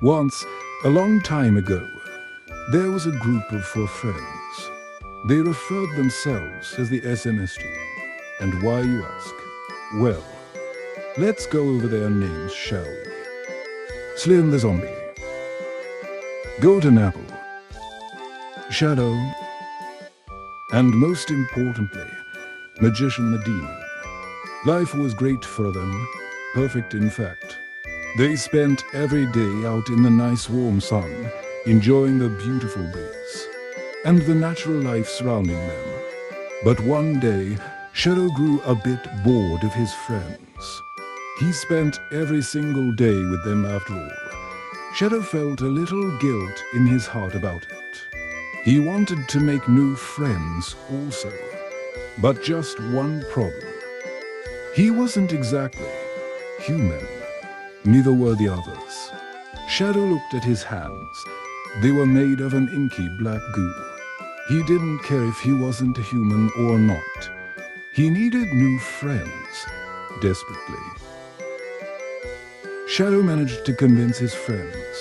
Once, a long time ago, there was a group of 4 friends. They referred themselves as the S.M.G. And why, you ask? Well, let's go over their names, shall we? Slim the Zombie, Golden Apple, Shadow, and most importantly, Magician the Demon. Life was great for them, perfect in fact. They spent every day out in the nice warm sun, enjoying the beautiful breeze and the natural life surrounding them. But one day, Shadow grew a bit bored of his friends. He spent every single day with them after all. Shadow felt a little guilt in his heart about it. He wanted to make new friends also, but just one problem. He wasn't exactly human. Neither were the others. Shadow looked at his hands. They were made of an inky black goo. He didn't care if he wasn't a human or not. He needed new friends, desperately. Shadow managed to convince his friends.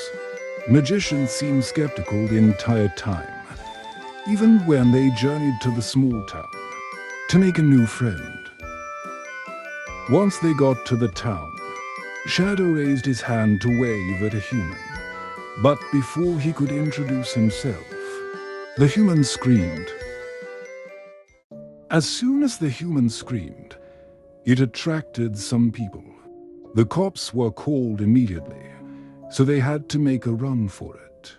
Magician seemed skeptical the entire time, even when they journeyed to the small town to make a new friend. Once they got to the town, Shadow raised his hand to wave at a human, but before he could introduce himself, the human screamed. As soon as the human screamed, it attracted some people. The cops were called immediately, so they had to make a run for it.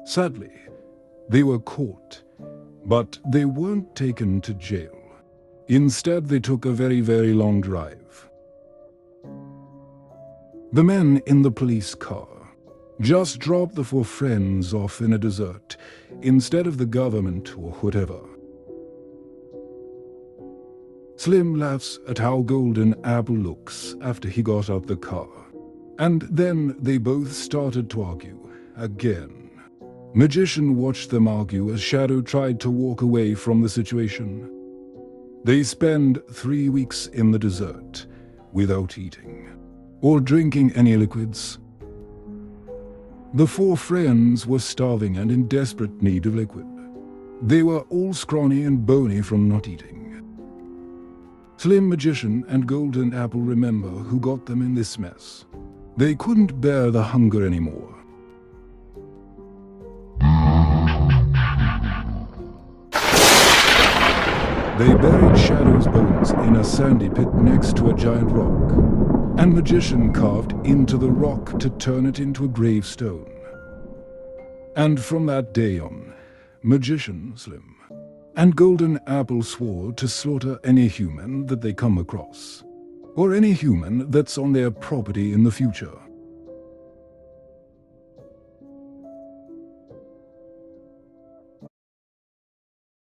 Sadly, they were caught, but they weren't taken to jail. Instead, they took a very, very long drive. The men in the police car just dropped the 4 friends off in a desert instead of the government or whatever. Slim laughs at how Golden Apple looks after he got out the car. And then they both started to argue again. Magician watched them argue as Shadow tried to walk away from the situation. They spend 3 weeks in the desert without eating or drinking any liquids. The 4 friends were starving and in desperate need of liquid. They were all scrawny and bony from not eating. Slim, Magician, and Golden Apple remember who got them in this mess. They couldn't bear the hunger anymore. They buried Shadow's bones in a sandy pit next to a giant rock, and Magician carved into the rock to turn it into a gravestone. And from that day on, Magician, Slim, and Golden Apple swore to slaughter any human that they come across, or any human that's on their property in the future.